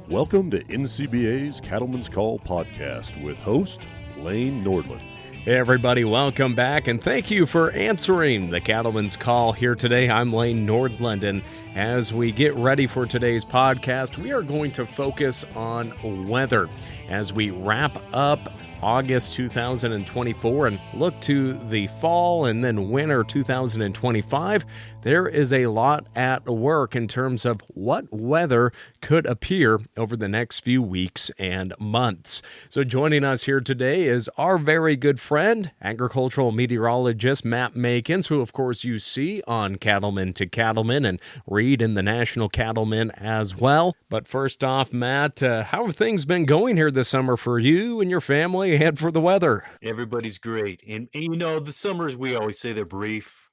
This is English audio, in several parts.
Welcome to NCBA's Cattlemen's Call podcast with host Lane Nordland. Hey everybody, welcome back and thank you for answering the Cattlemen's Call here today. I'm Lane Nordland, and as we get ready for today's podcast, we are going to focus on weather as we wrap up August 2024 and look to the fall and then winter 2025. There is a lot at work in terms of what weather could appear over the next few weeks and months. So joining us here today is our very good friend, agricultural meteorologist Matt Makens, who of course you see on Cattlemen to Cattlemen and read in the National Cattlemen as well. But first off, Matt, how have things been going here this summer for you and your family and for the weather? Everybody's great. And you know, the summers, we always say they're brief,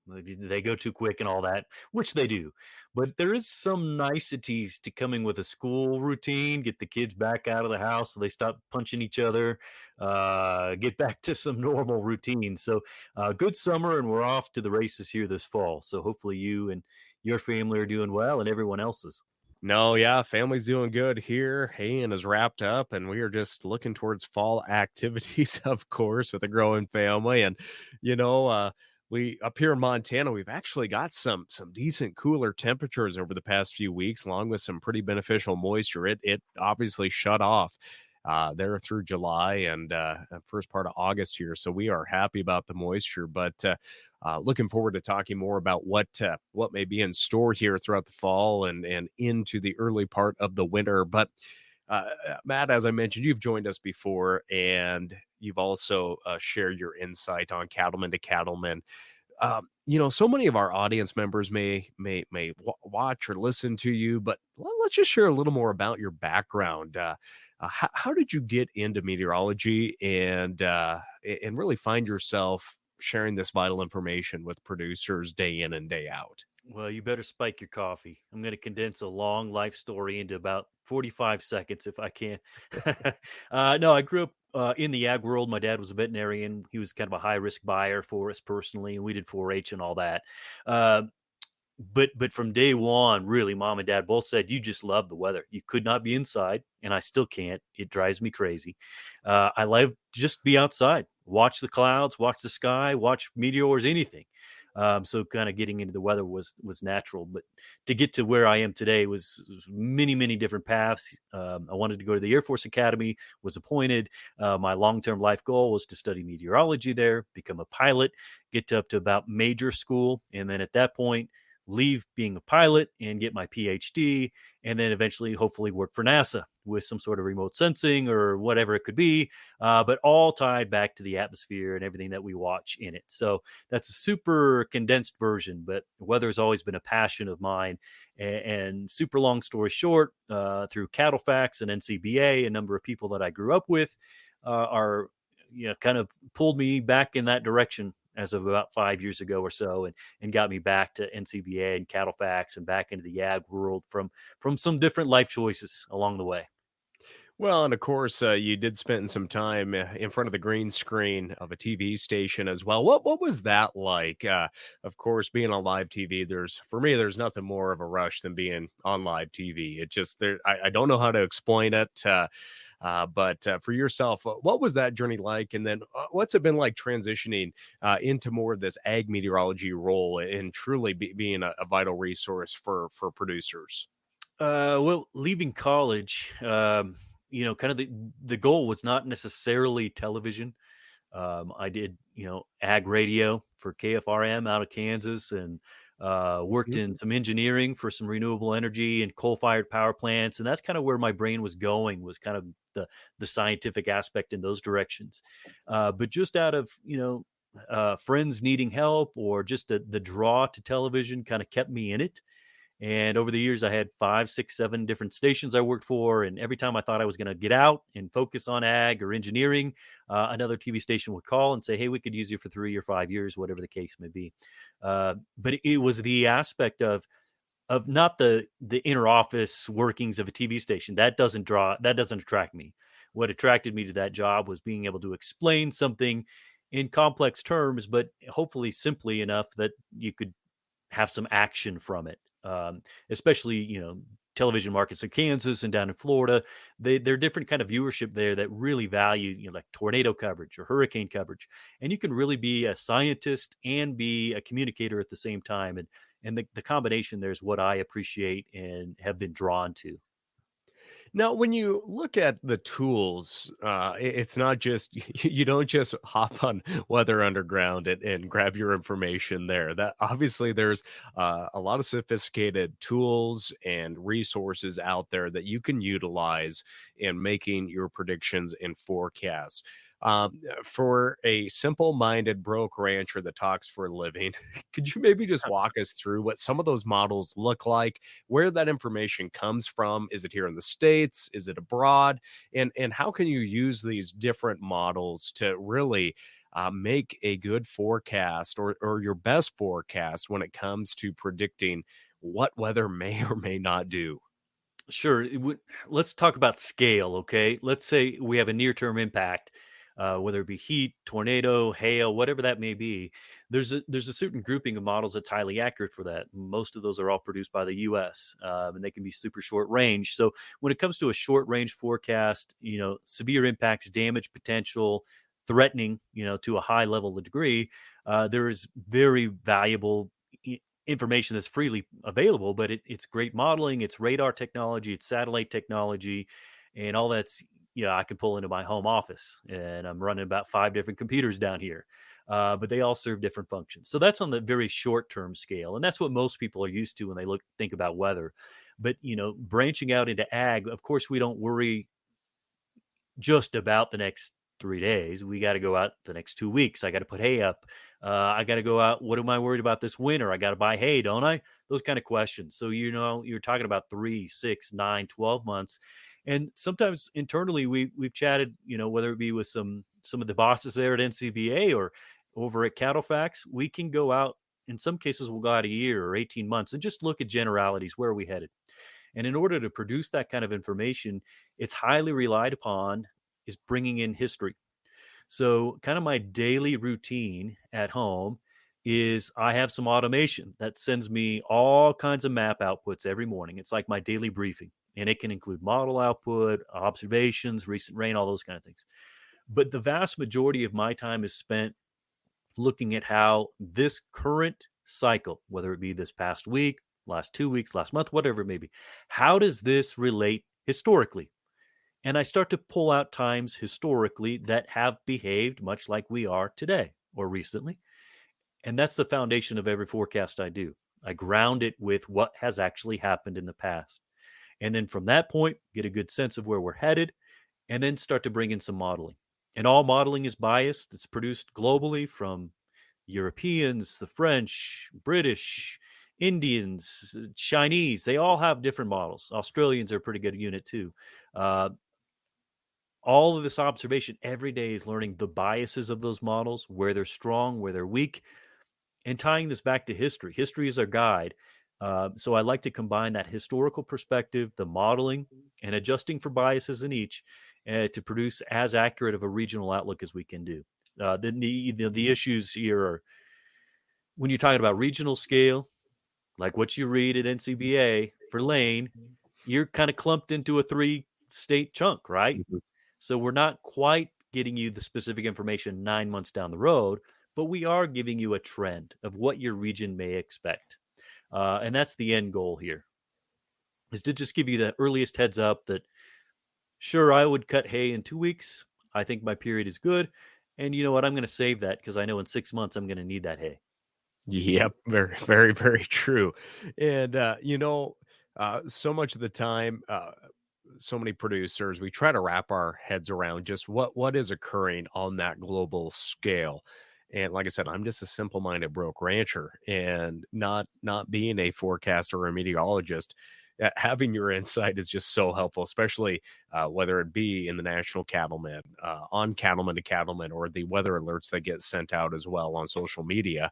they go too quick and all that, which they do. But there is some niceties to coming with a school routine, get the kids back out of the house so they stop punching each other, get back to some normal routine. So good summer, and we're off to the races here this fall. So hopefully you and your family are doing well and everyone else's. No, yeah, family's doing good here. Haying is wrapped up, and we are just looking towards fall activities, of course, with a growing family. And, we up here in Montana, we've actually got some decent cooler temperatures over the past few weeks, along with some pretty beneficial moisture. It obviously shut off there through July and first part of August here. So we are happy about the moisture, but looking forward to talking more about what may be in store here throughout the fall and into the early part of the winter. But Matt, as I mentioned, you've joined us before, and you've also shared your insight on Cattlemen to Cattlemen. So many of our audience members may watch or listen to you, but let's just share a little more about your background. How did you get into meteorology and really find yourself sharing this vital information with producers day in and day out? Well, you better spike your coffee. I'm going to condense a long life story into about 45 seconds if I can. No, I grew up in the ag world. My dad was a veterinarian. He was kind of a high risk buyer for us personally, and we did 4-H and all that. But from day one, really, mom and dad both said, you just love the weather. You could not be inside, and I still can't. It drives me crazy. I love just be outside, watch the clouds, watch the sky, watch meteors, anything. So kind of getting into the weather was natural, but to get to where I am today was many different paths. I wanted to go to the Air Force Academy, was appointed. My long-term life goal was to study meteorology there, become a pilot, get up to about major school. And then at that point, leave being a pilot and get my PhD, and then eventually hopefully work for NASA with some sort of remote sensing or whatever it could be, but all tied back to the atmosphere and everything that we watch in it. So that's a super condensed version, but weather has always been a passion of mine. And super long story short, through Cattle Facts and NCBA, a number of people that I grew up with are kind of pulled me back in that direction as of about 5 years ago or so, and got me back to NCBA and Cattle Facts and back into the ag world from some different life choices along the way. Well, and of course, you did spend some time in front of the green screen of a TV station as well. What was that like? Of course, being on live TV, there's nothing more of a rush than being on live TV. It just I don't know how to explain it. But for yourself, what was that journey like? And then what's it been like transitioning into more of this ag meteorology role and truly being a vital resource for producers? Well, leaving college, kind of the goal was not necessarily television. I did, ag radio for KFRM out of Kansas, and worked in some engineering for some renewable energy and coal-fired power plants. And that's kind of where my brain was going, was kind of the scientific aspect in those directions. But just out of, friends needing help, or just the draw to television kind of kept me in it. And over the years, I had 5, 6, 7 different stations I worked for. And every time I thought I was going to get out and focus on ag or engineering, another TV station would call and say, hey, we could use you for 3 or 5 years, whatever the case may be. But it was the aspect of not the inner office workings of a TV station. That doesn't attract me. What attracted me to that job was being able to explain something in complex terms, but hopefully simply enough that you could have some action from it. Especially, television markets in Kansas and down in Florida. They're different kind of viewership there that really value, like tornado coverage or hurricane coverage. And you can really be a scientist and be a communicator at the same time. And the combination there is what I appreciate and have been drawn to. Now, when you look at the tools, it's not just you don't just hop on Weather Underground and grab your information there. That obviously there's a lot of sophisticated tools and resources out there that you can utilize in making your predictions and forecasts. For a simple-minded broke rancher that talks for a living, could you maybe just walk us through what some of those models look like, where that information comes from? Is it here in the States? Is it abroad? And how can you use these different models to really make a good forecast or your best forecast when it comes to predicting what weather may or may not do? Sure. Let's talk about scale, okay? Let's say we have a near-term impact, whether it be heat, tornado, hail, whatever that may be. There's a certain grouping of models that's highly accurate for that. Most of those are all produced by the U.S. And they can be super short range. So when it comes to a short range forecast, severe impacts, damage potential, threatening, to a high level of degree, there is very valuable information that's freely available, but it's great modeling, it's radar technology, it's satellite technology, and all that's, I can pull into my home office, and I'm running about 5 different computers down here, but they all serve different functions. So that's on the very short term scale, and that's what most people are used to when they think about weather. But branching out into ag, of course, we don't worry just about the next 3 days. We got to go out the next 2 weeks. I got to put hay up. I got to go out. What am I worried about this winter? I got to buy hay, don't I? Those kind of questions. So, you're talking about 3, 6, 9, 12 months. And sometimes internally we've chatted, whether it be with some of the bosses there at NCBA or over at Cattlefax, we can go out. In some cases, we'll go out a year or 18 months and just look at generalities. Where are we headed? And in order to produce that kind of information, it's highly relied upon is bringing in history. So kind of my daily routine at home is I have some automation that sends me all kinds of map outputs every morning. It's like my daily briefing, and it can include model output, observations, recent rain, all those kind of things. But the vast majority of my time is spent looking at how this current cycle, whether it be this past week, last 2 weeks, last month, whatever it may be, how does this relate historically? And I start to pull out times historically that have behaved much like we are today or recently. And that's the foundation of every forecast I do. I ground it with what has actually happened in the past. And then from that point, get a good sense of where we're headed, and then start to bring in some modeling. And all modeling is biased. It's produced globally from Europeans, the French, British, Indians, Chinese. They all have different models. Australians are a pretty good unit too. All of this observation every day is learning the biases of those models, where they're strong, where they're weak, and tying this back to history. History is our guide. So I like to combine that historical perspective, the modeling, and adjusting for biases in each to produce as accurate of a regional outlook as we can do. Then the issues here are when you're talking about regional scale, like what you read at NCBA for Lane, you're kind of clumped into a 3-state chunk, right? Mhm. So we're not quite getting you the specific information 9 months down the road, but we are giving you a trend of what your region may expect. And that's the end goal here, is to just give you the earliest heads up that, sure, I would cut hay in 2 weeks. I think my period is good. And you know what? I'm going to save that because I know in 6 months I'm going to need that hay. Yep, very, very, very true. And so much of the time, so many producers, we try to wrap our heads around just what is occurring on that global scale. And like I said, I'm just a simple-minded broke rancher, and not being a forecaster or a meteorologist. Having your insight is just so helpful, especially whether it be in the National Cattlemen, on Cattlemen to Cattlemen, or the weather alerts that get sent out as well on social media.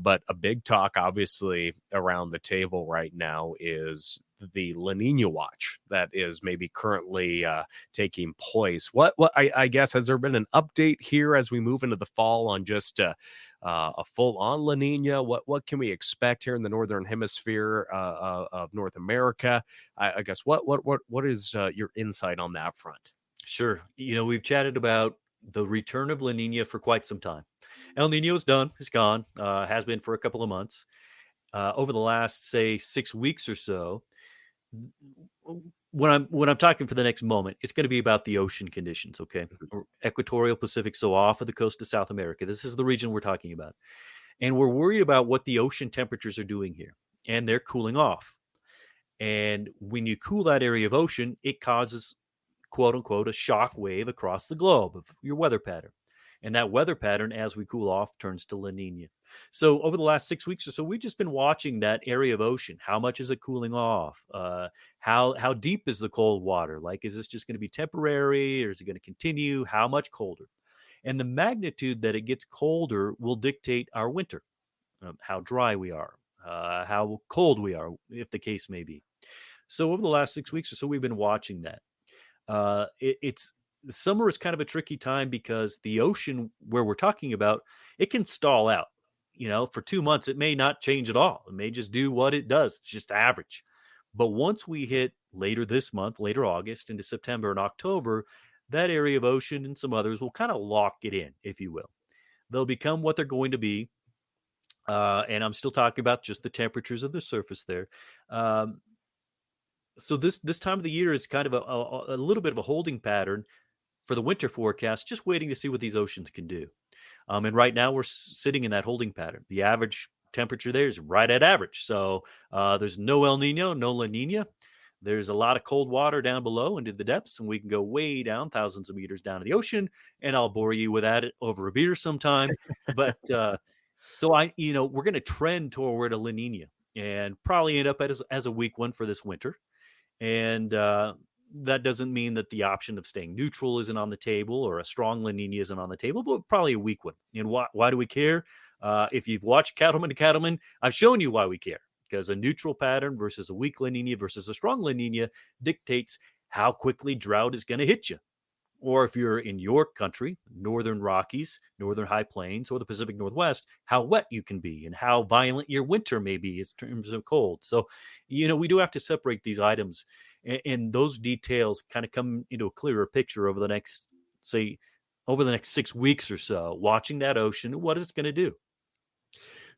But a big talk, obviously, around the table right now is the La Nina watch that is maybe currently taking place. What I guess, has there been an update here as we move into the fall on just a full-on La Nina? What can we expect here in the northern hemisphere of North America? I guess what is your insight on that front? Sure. We've chatted about the return of La Nina for quite some time. El Nino is done, is gone, has been for a couple of months. Over the last, say, 6 weeks or so, when I'm talking for the next moment, it's going to be about the ocean conditions, okay? Equatorial Pacific, so off of the coast of South America. This is the region we're talking about. And we're worried about what the ocean temperatures are doing here. And they're cooling off. And when you cool that area of ocean, it causes, quote unquote, a shock wave across the globe of your weather pattern. And that weather pattern, as we cool off, turns to La Nina. So over the last 6 weeks or so, we've just been watching that area of ocean. How much is it cooling off? How deep is the cold water? Like, is this just going to be temporary, or is it going to continue? How much colder? And the magnitude that it gets colder will dictate our winter, how dry we are, how cold we are, if the case may be. So over the last 6 weeks or so, we've been watching that. The summer is kind of a tricky time because the ocean where we're talking about, it can stall out. For 2 months, it may not change at all. It may just do what it does. It's just average. But once we hit later this month, later August into September and October, that area of ocean and some others will kind of lock it in, if you will. They'll become what they're going to be. And I'm still talking about just the temperatures of the surface there. So this time of the year is kind of a little bit of a holding pattern for the winter forecast, just waiting to see what these oceans can do. And right now we're sitting in that holding pattern. The average temperature there is right at average. So there's no El Nino, no La Nina. There's a lot of cold water down below into the depths, and we can go way down, thousands of meters down to the ocean, and I'll bore you with that over a beer sometime. But so we're going to trend toward a La Nina and probably end up as a weak one for this winter. And that doesn't mean that the option of staying neutral isn't on the table, or a strong La Nina isn't on the table, but probably a weak one. And why do we care? If you've watched Cattlemen to Cattlemen, I've shown you why we care. Because a neutral pattern versus a weak La Nina versus a strong La Nina dictates how quickly drought is going to hit you. Or if you're in your country, Northern Rockies, Northern High Plains, or the Pacific Northwest, how wet you can be and how violent your winter may be in terms of cold. So, we do have to separate these items, and those details kind of come into a clearer picture over the next 6 weeks or so, watching that ocean, what it's going to do.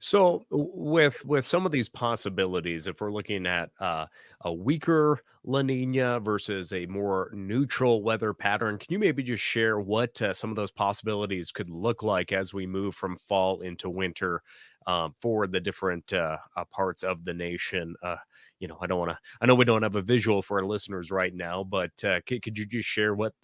So with some of these possibilities, if we're looking at a weaker La Nina versus a more neutral weather pattern, can you maybe just share what some of those possibilities could look like as we move from fall into winter for the different parts of the nation? I know we don't have a visual for our listeners right now, but could you just share what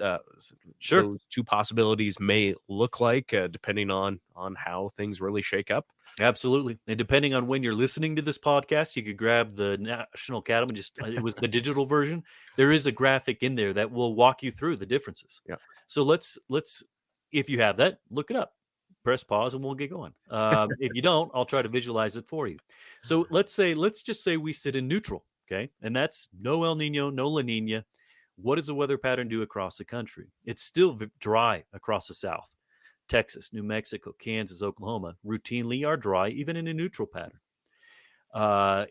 Sure. those two possibilities may look like depending on how things really shake up? Absolutely. And depending on when you're listening to this podcast, you could grab the National Cattlemen. It was the digital version. There is a graphic in there that will walk you through the differences. Yeah. So let's, if you have that, look it up. Press pause and we'll get going. If you don't, I'll try to visualize it for you. So let's just say we sit in neutral. Okay. And that's no El Nino, no La Nina. What does the weather pattern do across the country? It's still dry across the South. Texas, New Mexico, Kansas, Oklahoma routinely are dry, even in a neutral pattern.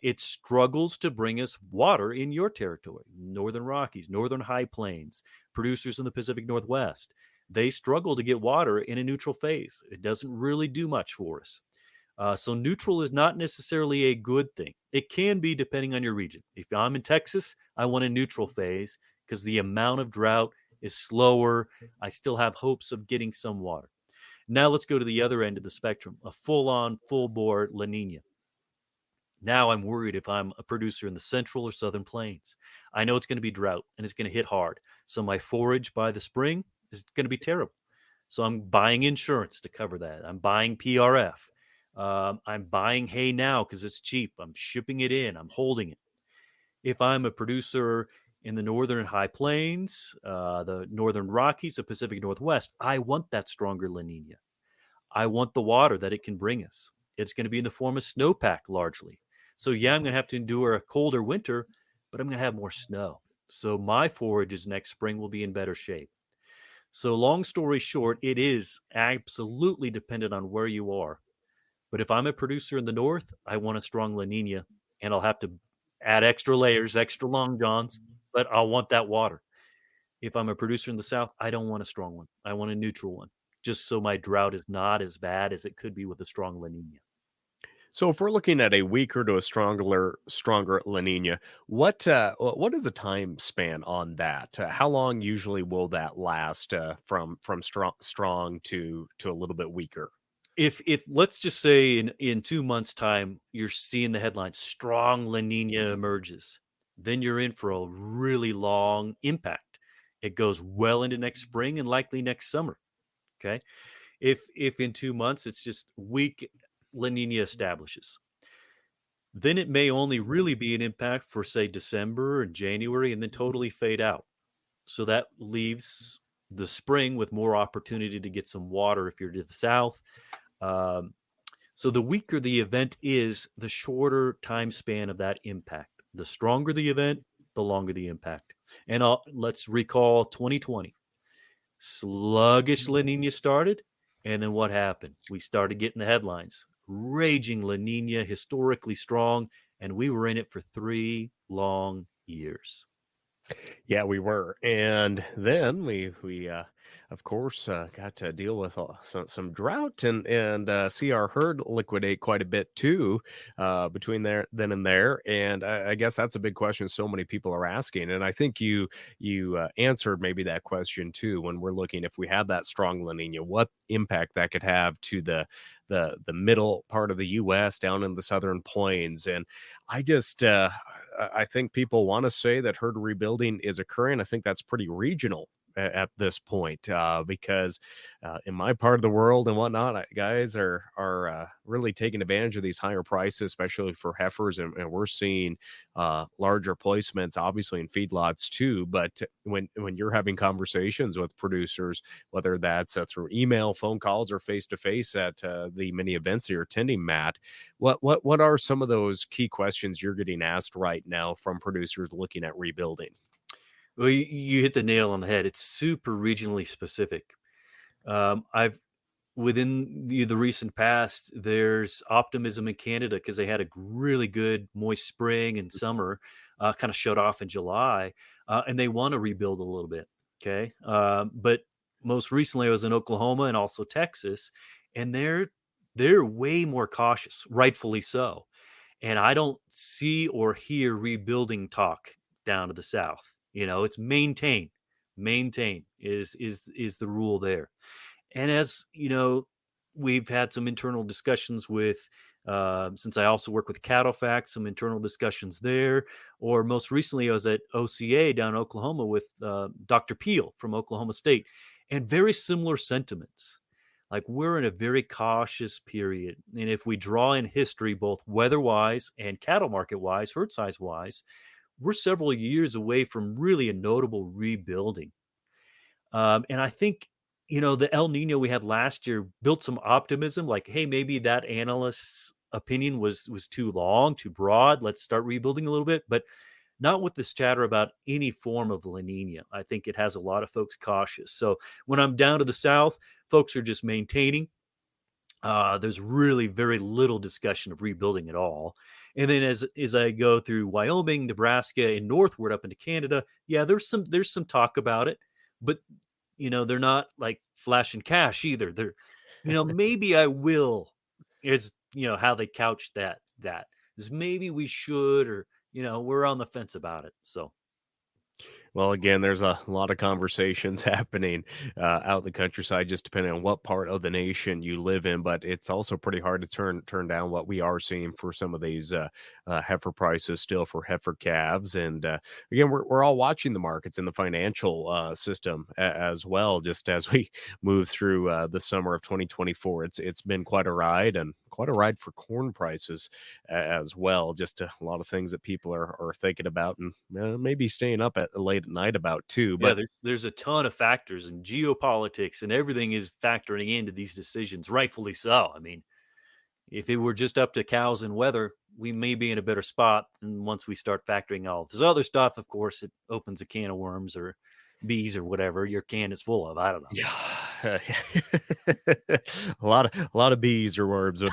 It struggles to bring us water in your territory. Northern Rockies, Northern High Plains, producers in the Pacific Northwest, they struggle to get water in a neutral phase. It doesn't really do much for us. So neutral is not necessarily a good thing. It can be depending on your region. If I'm in Texas, I want a neutral phase because the amount of drought is slower. I still have hopes of getting some water. Now let's go to the other end of the spectrum, a full-on, full-bore La Nina. Now I'm worried if I'm a producer in the central or southern plains. I know it's going to be drought and it's going to hit hard. So my forage by the spring is going to be terrible. So I'm buying insurance to cover that. I'm buying PRF. I'm buying hay now because it's cheap. I'm shipping it in. I'm holding it. If I'm a producer in the northern high plains, the northern Rockies, the Pacific Northwest, I want that stronger La Nina. I want the water that it can bring us. It's going to be in the form of snowpack largely. So yeah, I'm going to have to endure a colder winter, but I'm going to have more snow. So my forages next spring will be in better shape. So long story short, it is absolutely dependent on where you are. But if I'm a producer in the north, I want a strong La Nina, and I'll have to add extra layers, extra long johns, but I'll want that water. If I'm a producer in the south, I don't want a strong one. I want a neutral one, just so my drought is not as bad as it could be with a strong La Nina. So if we're looking at a weaker to a stronger La Nina, what is the time span on that? How long usually will that last from strong to a little bit weaker? If let's just say in 2 months' time, you're seeing the headlines, strong La Nina emerges, then you're in for a really long impact. It goes well into next spring and likely next summer. Okay. If in 2 months it's just weak La Nina establishes, then it may only really be an impact for, say, December and January and then totally fade out. So that leaves the spring with more opportunity to get some water if you're to the south. Um, so the weaker the event is, the shorter time span of that impact. The stronger the event, the longer the impact. And let's recall 2020. Sluggish La Nina started, and then what happened? We started getting the headlines. Raging La Nina, historically strong, and we were in it for 3 long years. Yeah, we were, and then we of course got to deal with some drought and see our herd liquidate quite a bit too between there then and there. And I guess that's a big question so many people are asking, and I think you answered maybe that question too when we're looking if we had that strong La Nina, what impact that could have to the middle part of the U.S. down in the southern plains. And I just I think people want to say that herd rebuilding is occurring. I think that's pretty regional at this point because in my part of the world and whatnot, guys are really taking advantage of these higher prices, especially for heifers, and we're seeing larger placements, obviously in feedlots too. But when you're having conversations with producers, whether that's through email, phone calls, or face to face at the many events that you're attending, Matt, what are some of those key questions you're getting asked right now from producers looking at rebuilding? Well, you hit the nail on the head. It's super regionally specific. I've within the recent past, there's optimism in Canada because they had a really good moist spring and summer, kind of shut off in July, and they want to rebuild a little bit. Okay, but most recently I was in Oklahoma and also Texas, and they're way more cautious, rightfully so. And I don't see or hear rebuilding talk down to the south. It's maintain is the rule there. And as we've had some internal discussions with, since I also work with CattleFax, some internal discussions there. Or most recently, I was at OCA down in Oklahoma with Dr. Peel from Oklahoma State, and very similar sentiments. Like, we're in a very cautious period. And if we draw in history, both weather-wise and cattle market-wise, herd size-wise, we're several years away from really a notable rebuilding. And I think, the El Nino we had last year built some optimism, like, hey, maybe that analyst's opinion was too long, too broad. Let's start rebuilding a little bit, but not with this chatter about any form of La Nina. I think it has a lot of folks cautious. So when I'm down to the south, folks are just maintaining. There's really very little discussion of rebuilding at all. And then as I go through Wyoming, Nebraska, and northward up into Canada, yeah, there's some talk about it, but they're not like flashing cash either. They're, maybe I will, is how they couch that is maybe we should, or we're on the fence about it. So. Well, again, there's a lot of conversations happening out in the countryside, just depending on what part of the nation you live in. But it's also pretty hard to turn down what we are seeing for some of these heifer prices still for heifer calves. And again, we're all watching the markets in the financial system as well. Just as we move through the summer of 2024, it's been quite a ride, and quite a ride for corn prices as well. Just a lot of things that people are thinking about, and maybe staying up at late at night about too. But there's a ton of factors, and geopolitics and everything is factoring into these decisions, rightfully so. I mean, If it were just up to cows and weather, we may be in a better spot. And once we start factoring all this other stuff, of course, it opens a can of worms or bees or whatever your can is full of. I don't know. Yeah. A lot of bees or worms,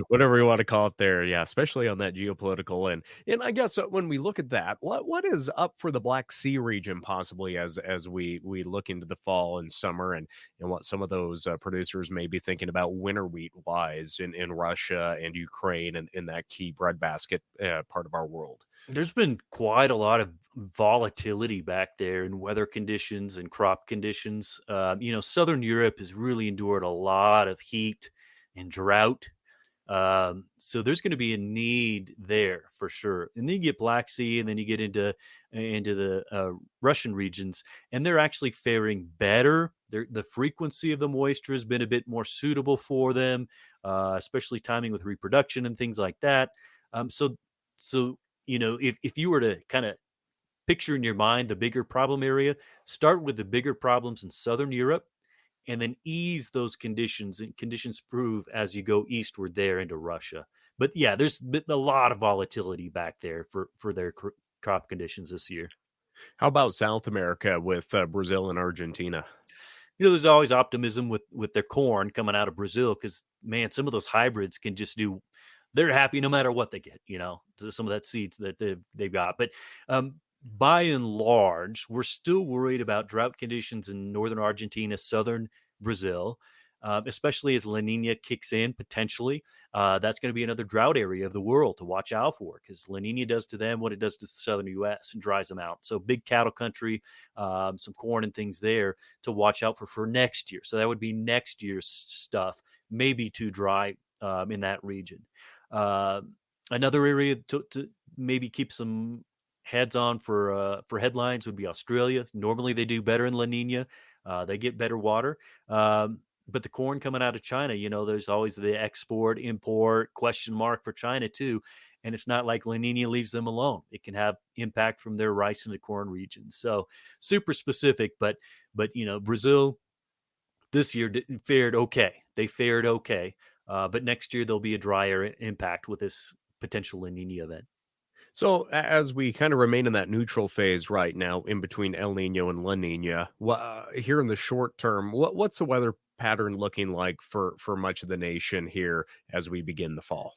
whatever you want to call it there. Yeah, especially on that geopolitical end. And I guess when we look at that, what is up for the Black Sea region possibly as we look into the fall and summer and what some of those producers may be thinking about winter wheat wise in Russia and Ukraine and in that key breadbasket part of our world. There's been quite a lot of volatility back there in weather conditions and crop conditions. Southern Europe has really endured a lot of heat and drought. So there's going to be a need there for sure. And then you get Black Sea, and then you get into the Russian regions, and they're actually faring better. The frequency of the moisture has been a bit more suitable for them, especially timing with reproduction and things like that. So if you were to kind of picture in your mind the bigger problem area, start with the bigger problems in Southern Europe, and then ease those conditions, and conditions improve as you go eastward there into Russia. But yeah, there's been a lot of volatility back there for their crop conditions this year. How about South America with Brazil and Argentina? There's always optimism with their corn coming out of Brazil because, man, some of those hybrids can just do. They're happy no matter what they get. Some of that seeds that they've got. But by and large, we're still worried about drought conditions in northern Argentina, southern Brazil, especially as La Nina kicks in potentially. That's going to be another drought area of the world to watch out for because La Nina does to them what it does to the southern U.S. and dries them out. So big cattle country, some corn and things there to watch out for next year. So that would be next year's stuff, maybe too dry in that region. Another area to maybe keep some heads on for headlines would be Australia. Normally they do better in La Nina. They get better water. But the corn coming out of China, there's always the export, import question mark for China too. And it's not like La Nina leaves them alone. It can have impact from their rice and the corn regions. So super specific, but Brazil this year fared okay. They fared okay. But next year there'll be a drier impact with this potential La Nina event. So as we kind of remain in that neutral phase right now, in between El Nino and La Nina, here in the short term, what's the weather pattern looking like for much of the nation here as we begin the fall?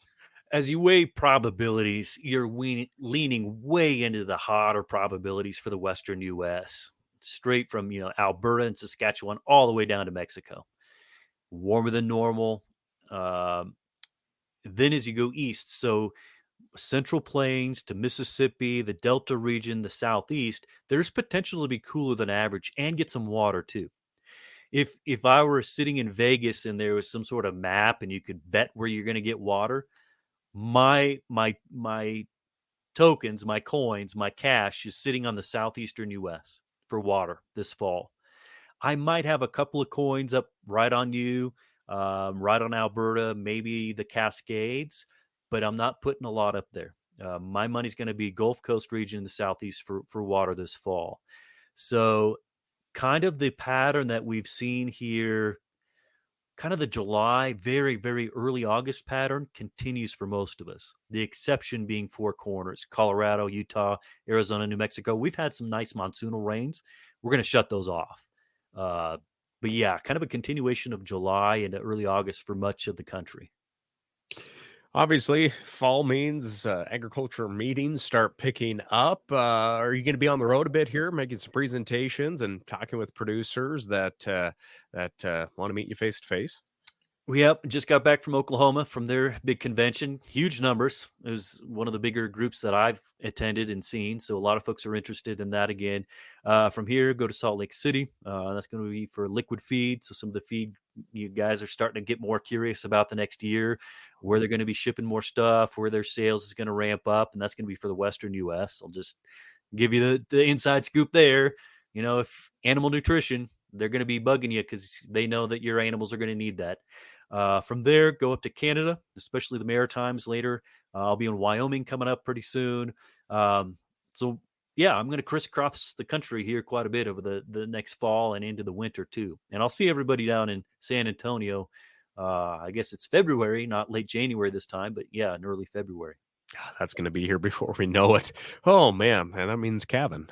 As you weigh probabilities, you're leaning way into the hotter probabilities for the Western U.S., straight from Alberta and Saskatchewan all the way down to Mexico. Warmer than normal. Then as you go east, so Central Plains to Mississippi, the Delta region, the Southeast, there's potential to be cooler than average and get some water too. If I were sitting in Vegas and there was some sort of map and you could bet where you're going to get water, my tokens, my coins, my cash is sitting on the southeastern U.S. for water this fall. I might have a couple of coins up right on you, right on Alberta, maybe the Cascades, but I'm not putting a lot up there. My money's going to be Gulf Coast region in the southeast for water this fall. So kind of the pattern that we've seen here, kind of the July, very, very early August pattern continues for most of us. The exception being Four Corners, Colorado, Utah, Arizona, New Mexico. We've had some nice monsoonal rains. We're going to shut those off. But yeah, kind of a continuation of July into early August for much of the country. Obviously, fall means agriculture meetings start picking up. Are you going to be on the road a bit here, making some presentations and talking with producers that want to meet you face to face? Yep, just got back from Oklahoma from their big convention. Huge numbers. It was one of the bigger groups that I've attended and seen. So a lot of folks are interested in that again. From here, go to Salt Lake City. That's going to be for liquid feed. So some of the feed, you guys are starting to get more curious about the next year, where they're going to be shipping more stuff, where their sales is going to ramp up. And that's going to be for the Western U.S. I'll just give you the inside scoop there. If animal nutrition, they're going to be bugging you because they know that your animals are going to need that. From there, go up to Canada, especially the Maritimes later. I'll be in Wyoming coming up pretty soon. So, yeah, I'm going to crisscross the country here quite a bit over the next fall and into the winter, too. And I'll see everybody down in San Antonio I guess it's February, not late January this time, but yeah, in early February. That's going to be here before we know it. Oh man, and that means Cabin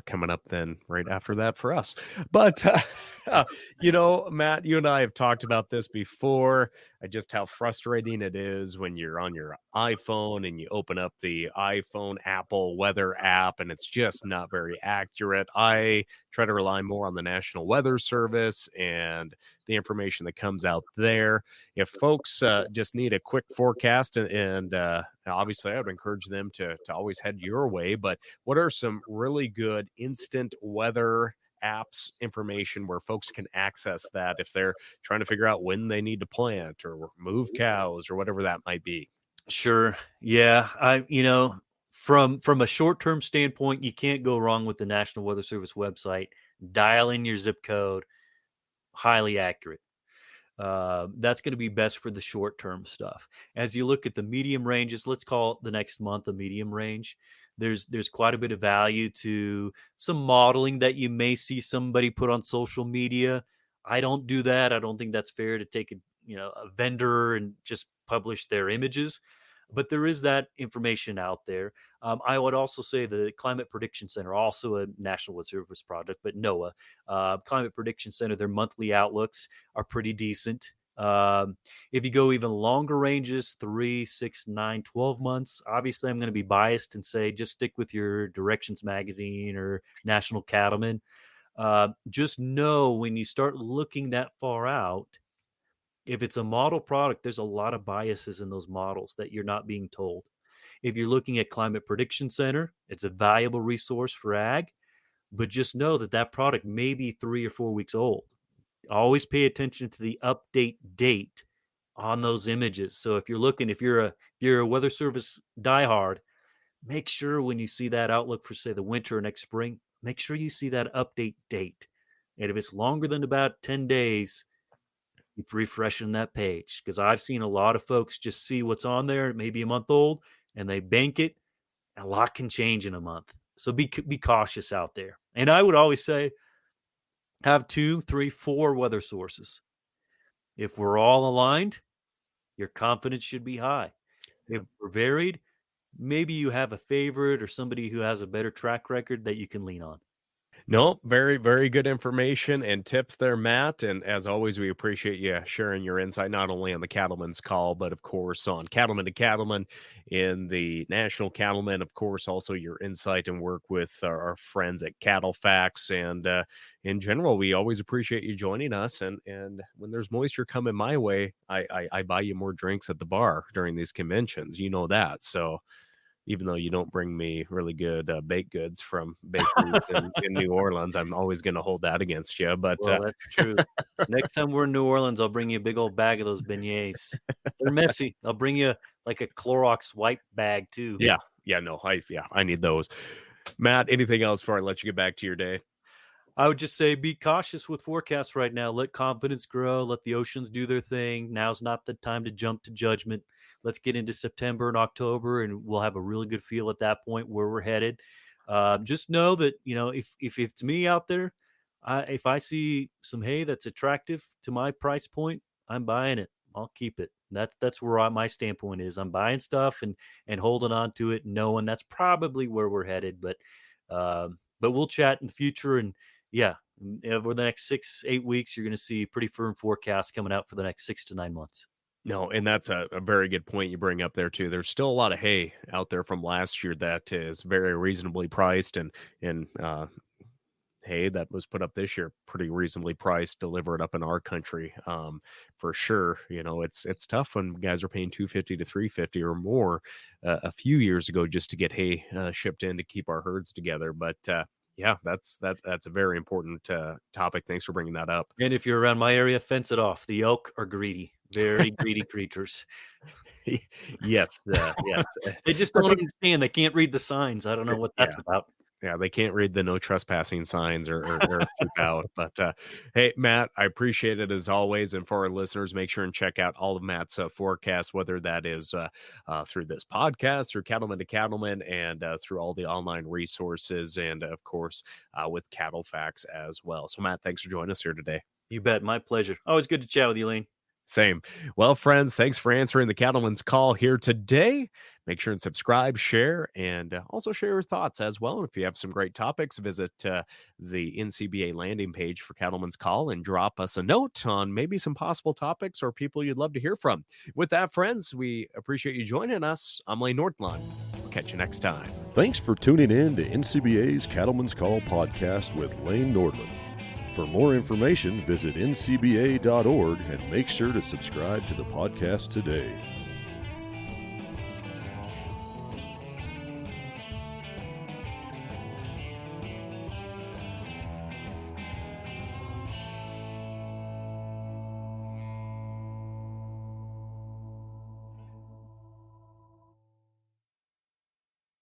coming up then right after that for us. But Matt, you and I have talked about this before. Just how frustrating it is when you're on your iPhone and you open up the iPhone Apple weather app and it's just not very accurate. I try to rely more on the National Weather Service and the information that comes out there. If folks just need a quick forecast and obviously I would encourage them to always head your way, but what are some really good instant weather apps information where folks can access that if they're trying to figure out when they need to plant or move cows or whatever that might be? Sure. Yeah. From a short-term standpoint, you can't go wrong with the National Weather Service website. Dial in your zip code, highly accurate. That's going to be best for the short-term stuff. As you look at the medium ranges, let's call it the next month a medium range. There's quite a bit of value to some modeling that you may see somebody put on social media. I don't do that. I don't think that's fair to take a vendor and just publish their images. But there is that information out there. I would also say the Climate Prediction Center, also a National Weather Service product, but NOAA, Climate Prediction Center, their monthly outlooks are pretty decent. If you go even longer ranges, 3, 6, 9, 12 months, obviously I'm going to be biased and say just stick with your Directions magazine or National Cattlemen. Just know when you start looking that far out, if it's a model product, there's a lot of biases in those models that you're not being told. If you're looking at Climate Prediction Center, it's a valuable resource for ag, but just know that that product may be 3 or 4 weeks old. Always pay attention to the update date on those images. So if you're a Weather Service diehard, make sure when you see that outlook for, say, the winter or next spring, make sure you see that update date. And if it's longer than about 10 days, keep refreshing that page, because I've seen a lot of folks just see what's on there, maybe a month old, and they bank it. A lot can change in a month. So be cautious out there. And I would always say have 2, 3, 4 weather sources. If we're all aligned, your confidence should be high. If we're varied, maybe you have a favorite or somebody who has a better track record that you can lean on. No, very, very good information and tips there, Matt. And as always, we appreciate you sharing your insight, not only on the Cattlemen's Call, but of course on Cattlemen to Cattlemen in the National Cattlemen. Of course, also your insight and work with our friends at Cattle Facts. And in general, we always appreciate you joining us. And when there's moisture coming my way, I buy you more drinks at the bar during these conventions. You know that. So even though you don't bring me really good baked goods from bakeries in New Orleans, I'm always going to hold that against you. But that's true. Next time we're in New Orleans, I'll bring you a big old bag of those beignets. They're messy. I'll bring you like a Clorox wipe bag too. Yeah. No, I need those. Matt, anything else before I let you get back to your day? I would just say be cautious with forecasts right now. Let confidence grow. Let the oceans do their thing. Now's not the time to jump to judgment. Let's get into September and October, and we'll have a really good feel at that point where we're headed. Just know that, if it's me out there, if I see some hay that's attractive to my price point, I'm buying it. I'll keep it. That's where my standpoint is. I'm buying stuff and holding on to it, knowing that's probably where we're headed. But we'll chat in the future, and yeah, over the next 6-8 weeks, you're going to see pretty firm forecasts coming out for the next 6 to 9 months. No, and that's a very good point you bring up there too. There's still a lot of hay out there from last year that is very reasonably priced, and hay that was put up this year pretty reasonably priced, delivered up in our country, for sure. It's tough when guys are paying $250 to $350 or more a few years ago just to get hay shipped in to keep our herds together. But yeah, that's a very important topic. Thanks for bringing that up. And if you're around my area, fence it off. The elk are greedy, very greedy creatures. Yes, yes. They just don't understand. They can't read the signs. I don't know what that's about. Yeah, they can't read the no trespassing signs or keep out. But hey, Matt, I appreciate it as always. And for our listeners, make sure and check out all of Matt's forecasts, whether that is through this podcast, through Cattlemen to Cattlemen, and through all the online resources, and of course with Cattle Facts as well. So, Matt, thanks for joining us here today. You bet. My pleasure. Always good to chat with you, Lane. Same. Well, friends, thanks for answering the Cattlemen's Call here today. Make sure and subscribe, share, and also share your thoughts as well. And if you have some great topics, visit the NCBA landing page for Cattlemen's Call and drop us a note on maybe some possible topics or people you'd love to hear from. With that, friends, we appreciate you joining us. I'm Lane Nordlund. We'll catch you next time. Thanks for tuning in to NCBA's Cattlemen's Call podcast with Lane Nordlund. For more information, visit ncba.org and make sure to subscribe to the podcast today.